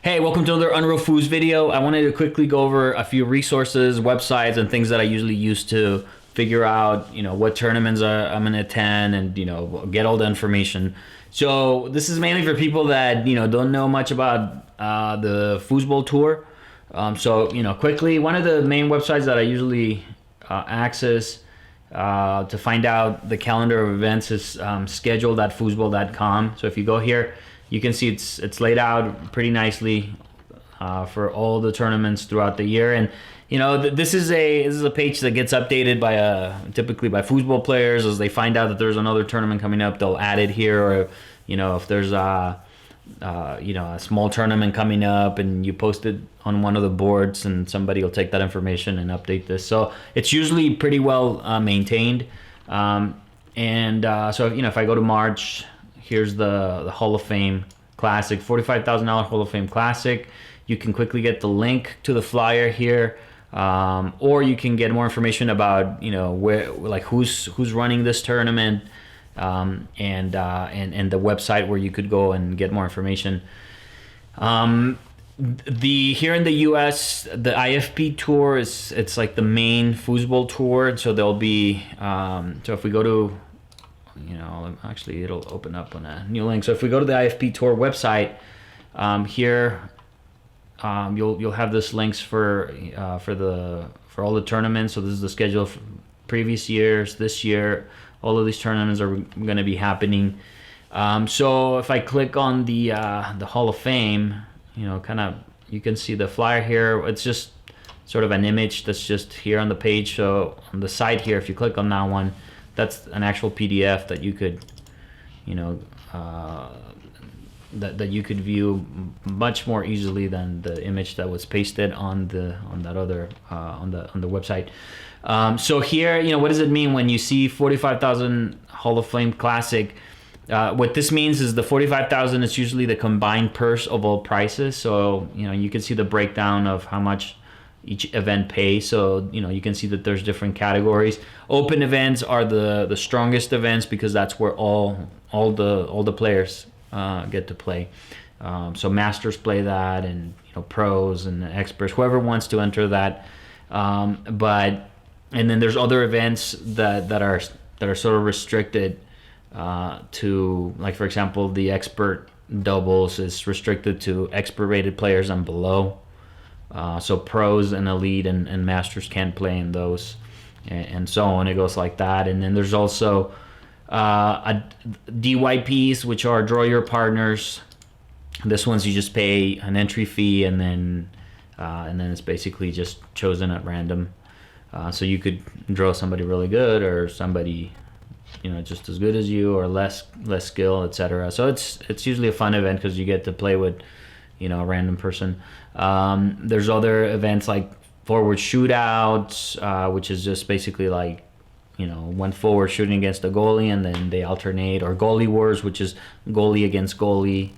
Hey, welcome to another Unreal Foos video. I wanted to quickly go over a few resources, websites, and things that I usually use to figure out, what tournaments I'm gonna attend and, get all the information. So this is mainly for people that, don't know much about the Foosball tour. Quickly, one of the main websites that I usually access to find out the calendar of events is schedule.foosball.com. So if you go here, you can see it's laid out pretty nicely for all the tournaments throughout the year. And this is a page that gets updated by typically by foosball players as they find out that there's another tournament coming up. They'll add it here, or if there's a small tournament coming up and you post it on one of the boards, and somebody will take that information and update this. So it's usually pretty well maintained. So if I go to March, here's the Hall of Fame Classic, $45,000 Hall of Fame Classic. You can quickly get the link to the flyer here, or you can get more information about who's running this tournament, and the website where you could go and get more information. Here in the U.S., the IFP tour it's like the main foosball tour. So there'll be so if we go to actually it'll open up on a new link. So if we go to the IFP Tour website, here you'll have this links for all the tournaments. So this is the schedule for previous years, this year. All of these tournaments are going to be happening. So if I click on the Hall of Fame, you can see the flyer here. It's just sort of an image that's just here on the page. So on the side here, if you click on that one, that's an actual PDF that you could, that you could view much more easily than the image that was pasted on the website. So here, what does it mean when you see 45,000 Hall of Fame Classic? What this means is the 45,000 is usually the combined purse of all prices. So you can see the breakdown of how much each event pays. So you can see that there's different categories. Open events are the strongest events because that's where all the players get to play. So masters play that, and pros and experts, whoever wants to enter that. And then there's other events that are sort of restricted to, like, for example, the expert doubles is restricted to expert rated players and below. So pros and elite and masters can't play in those, and so on. It goes like that. And then there's also DYPs, which are draw your partners. This one's you just pay an entry fee, and then it's basically just chosen at random. So you could draw somebody really good, or somebody just as good as you, or less skill, etc. So it's usually a fun event because you get to play with a random person. There's other events like forward shootouts, which is just basically like one forward shooting against a goalie, and then they alternate, or goalie wars, which is goalie against goalie,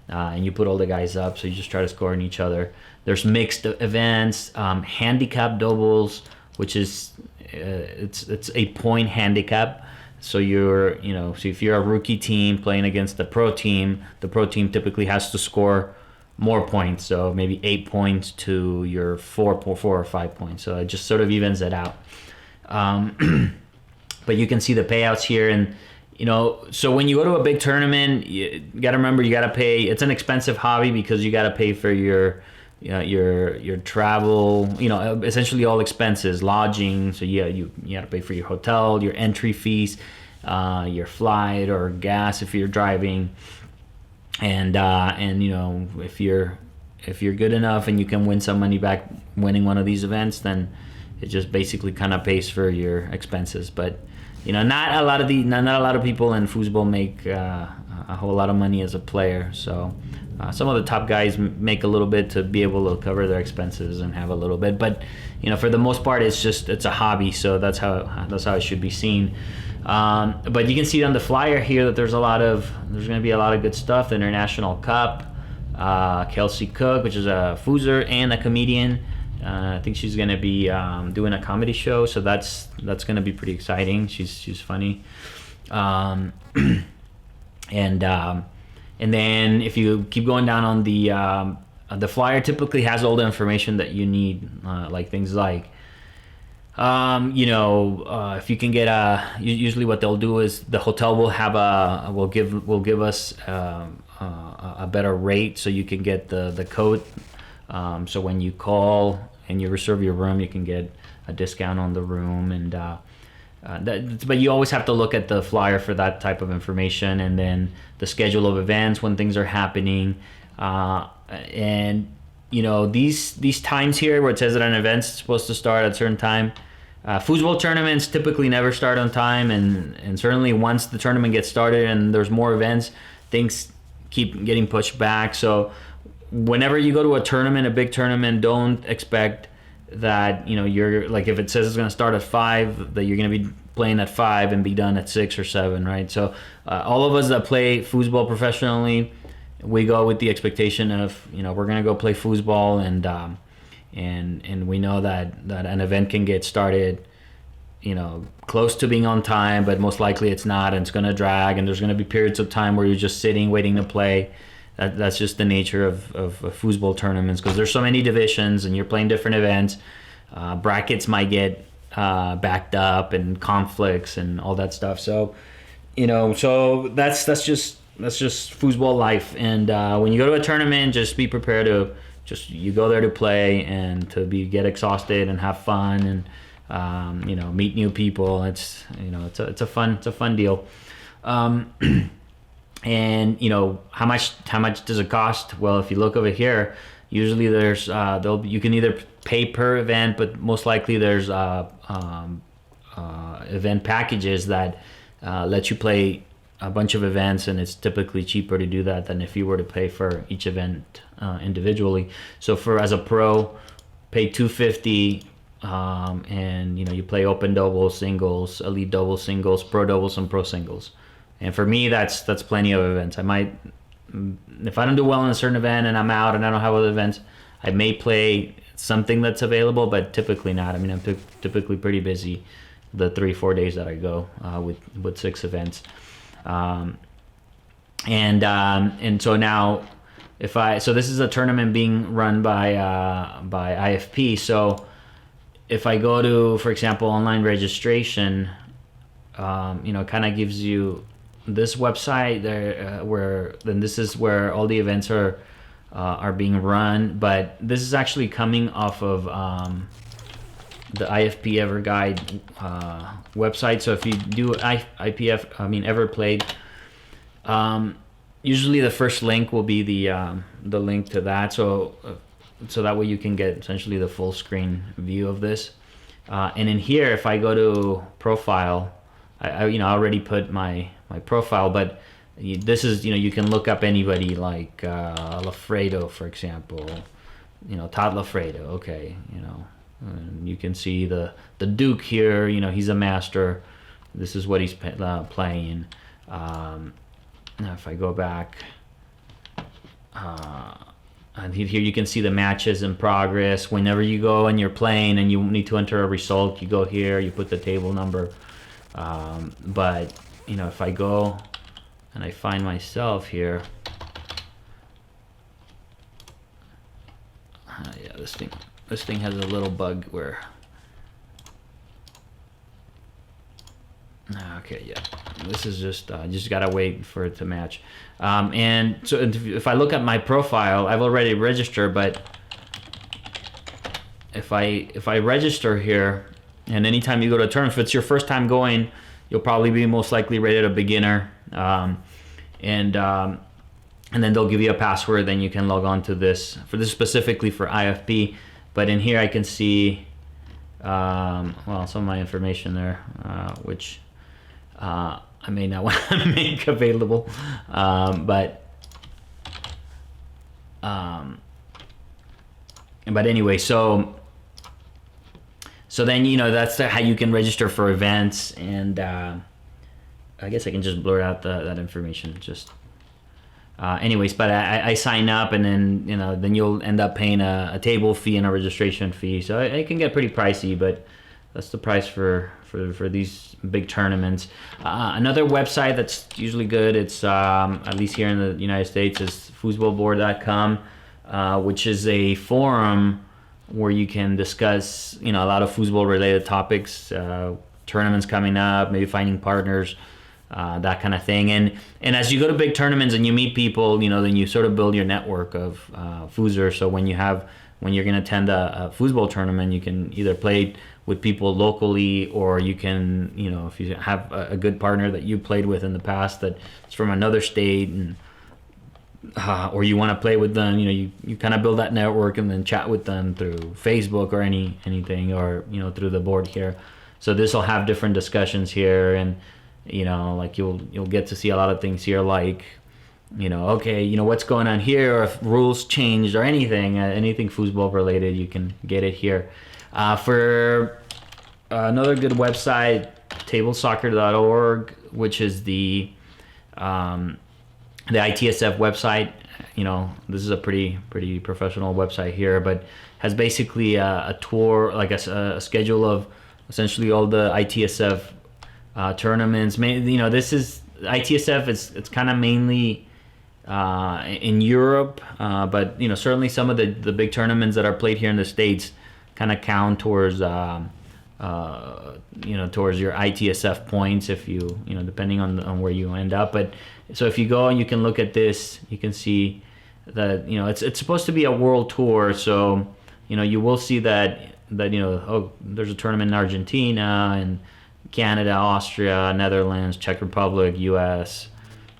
and you put all the guys up, so you just try to score on each other. There's mixed events, handicap doubles, which is it's a point handicap. So so if you're a rookie team playing against the pro team typically has to score more points, so maybe 8 points to your 4 or 5 points. So it just sort of evens it out. But you can see the payouts here, and so when you go to a big tournament, you gotta remember you gotta pay. It's an expensive hobby because you gotta pay for your travel, essentially all expenses, lodging. So yeah, you gotta pay for your hotel, your entry fees, your flight or gas if you're driving. And if you're good enough and you can win some money back winning one of these events, then it just basically kind of pays for your expenses. But not a lot of people in foosball make a whole lot of money as a player. So some of the top guys make a little bit to be able to cover their expenses and have a little bit. But for the most part, it's a hobby. So that's how it should be seen. But you can see on the flyer here that there's going to be a lot of good stuff. The International Cup, Kelsey Cook, which is a foozer and a comedian. I think she's going to be doing a comedy show, so that's going to be pretty exciting. She's funny. And then if you keep going down on the The flyer typically has all the information that you need, like things like, if you can get usually what they'll do is the hotel will have will give us a better rate, so you can get the code. So when you call and you reserve your room, you can get a discount on the room, and but you always have to look at the flyer for that type of information, and then the schedule of events when things are happening, and these times here where it says that an event's supposed to start at a certain time. Foosball tournaments typically never start on time, and certainly once the tournament gets started and there's more events, things keep getting pushed back. So whenever you go to a tournament, a big tournament, don't expect that you're like, if it says it's going to start at 5, that you're going to be playing at 5 and be done at 6 or 7, right? So all of us that play foosball professionally, we go with the expectation of we're going to go play foosball, and we know that an event can get started close to being on time, but most likely it's not, and it's going to drag, and there's going to be periods of time where you're just sitting waiting to play. That's just the nature of foosball tournaments, because there's so many divisions and you're playing different events. Brackets might get backed up, and conflicts and all that stuff. So so that's just foosball life. And when you go to a tournament, just be prepared to you go there to play and to get exhausted and have fun, and meet new people. It's it's a fun deal. And how much does it cost? Well, if you look over here, usually there's you can either pay per event, but most likely there's event packages that let you play a bunch of events, and it's typically cheaper to do that than if you were to pay for each event individually. So as a pro, pay $250, and you play open doubles, singles, elite doubles, singles, pro doubles, and pro singles. And for me, that's plenty of events. I might, if I don't do well in a certain event and I'm out and I don't have other events, I may play something that's available, but typically not. I mean, I'm typically pretty busy the 3-4 days that I go with 6 events. And so now, so this is a tournament being run by IFP. So if I go to, for example, online registration, it kind of gives you this website there, this is where all the events are being run. But this is actually coming off of the IFP EverGuide website. So if you do EverPlayed, usually the first link will be the link to that. So that way you can get essentially the full screen view of this. And in here, if I go to profile, I already put my profile, but this is, you can look up anybody like Lafredo, for example, Todd Lafredo. Okay, and you can see the Duke here. He's a master. This is what he's playing. Now if I go back, and here you can see the matches in progress. Whenever you go and you're playing and you need to enter a result, you go here, you put the table number. But if I go and I find myself here, yeah, this thing has a little bug where, okay, yeah, this is just gotta wait for it to match. And so if I look at my profile, I've already registered, but if I register here, and anytime you go to a tournament, if it's your first time going, you'll probably be most likely rated a beginner, and then they'll give you a password. Then you can log on to this specifically for IFP. But in here I can see some of my information there, which I may not want to make available, but anyway, so then that's how you can register for events. And I guess I can just blur out that information. Just anyways, but I sign up, and then then you'll end up paying a table fee and a registration fee. So it can get pretty pricey, but that's the price for these big tournaments. Another website that's usually good, it's at least here in the United States, is foosballboard.com. which is a forum where you can discuss, a lot of foosball related topics, tournaments coming up, maybe finding partners, that kind of thing. And as you go to big tournaments and you meet people, then you sort of build your network of foosers. So when you're going to attend a foosball tournament, you can either play with people locally, or you can, if you have a good partner that you played with in the past that's from another state, and or you want to play with them, you kind of build that network and then chat with them through Facebook or anything, or through the board here. So this will have different discussions here, and like you'll get to see a lot of things here, like okay, what's going on here, or if rules changed or anything foosball related, you can get it here. For another good website, tablesoccer.org, which is the ITSF website. This is a pretty professional website here, but has basically a tour, like a schedule of essentially all the ITSF tournaments. This is ITSF. It's kind of mainly in Europe, but certainly some of the big tournaments that are played here in the States kind of count towards towards your ITSF points, if you depending on where you end up. But so if you go and you can look at this, you can see that it's supposed to be a world tour. So you will see that there's a tournament in Argentina and Canada, Austria, Netherlands, Czech Republic, U.S.,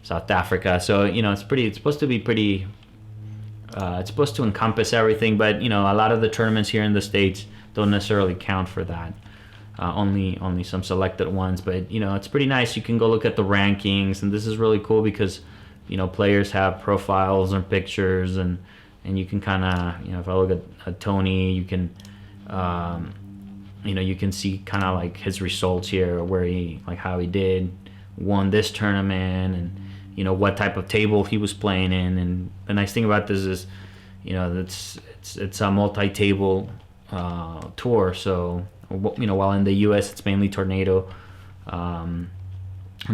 South Africa. So it's supposed to be pretty. It's supposed to encompass everything, but a lot of the tournaments here in the States don't necessarily count for that. Only some selected ones, but it's pretty nice. You can go look at the rankings, and this is really cool because players have profiles and pictures, and you can kind of if I look at Tony, you can you can see kind of like his results here, where how he won this tournament, and what type of table he was playing in. And the nice thing about this is it's a multi-table tour. So while in the US it's mainly Tornado, in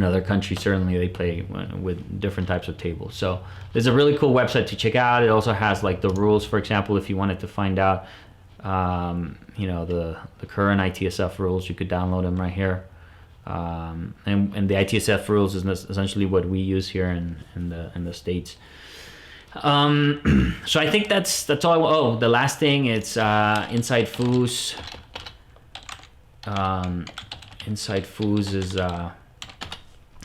other countries certainly they play with different types of tables. So there's a really cool website to check out. It also has like the rules, for example, if you wanted to find out the current ITSF rules, you could download them right here. And the ITSF rules is essentially what we use here in the States. So I think that's all. Oh, the last thing, it's Inside Foos. Inside Foos is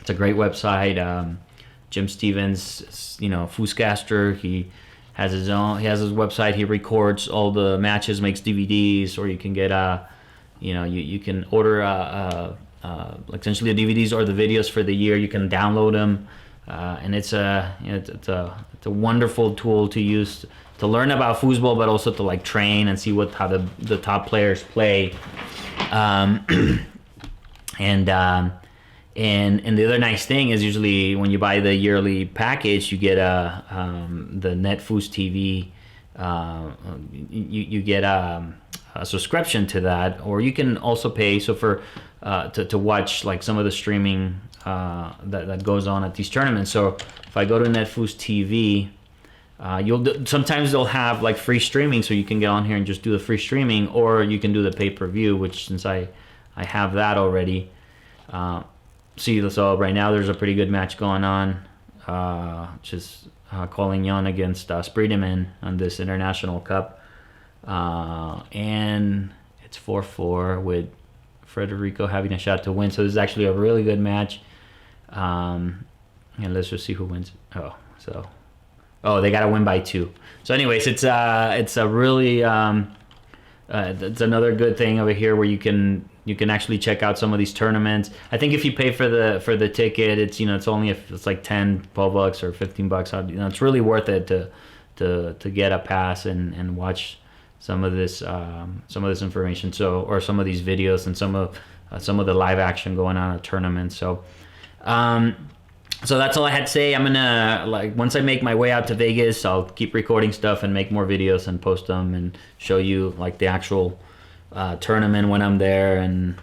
it's a great website. Jim Stevens, Fooscaster, he has his website. He records all the matches, makes DVDs, or you can get you can order essentially the DVDs or the videos for the year. You can download them, and it's a wonderful tool to use to learn about foosball, but also to train and see how the top players play. And the other nice thing is usually when you buy the yearly package, you get the Net Foos TV. You get a subscription to that, or you can also pay for to watch some of the streaming that goes on at these tournaments. So if I go to Net Foos TV, sometimes they'll have free streaming, so you can get on here and just do the free streaming, or you can do the pay-per-view, which since I have that already. So right now there's a pretty good match going on, which is Collignon against Spreedeman on this International Cup. And it's 4-4 with Federico having a shot to win. So this is actually a really good match. And let's just see who wins. They got to win by 2. So anyways, it's a really it's another good thing over here where you can actually check out some of these tournaments. I think if you pay for the ticket, it's it's only if it's like $10, $12 or $15. It's really worth it to get a pass and watch some of this information. Or some of these videos and some of the live action going on at tournaments. So that's all I had to say. I'm gonna once I make my way out to Vegas, I'll keep recording stuff and make more videos and post them and show you the actual tournament when I'm there, and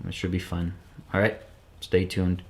it should be fun. All right, stay tuned.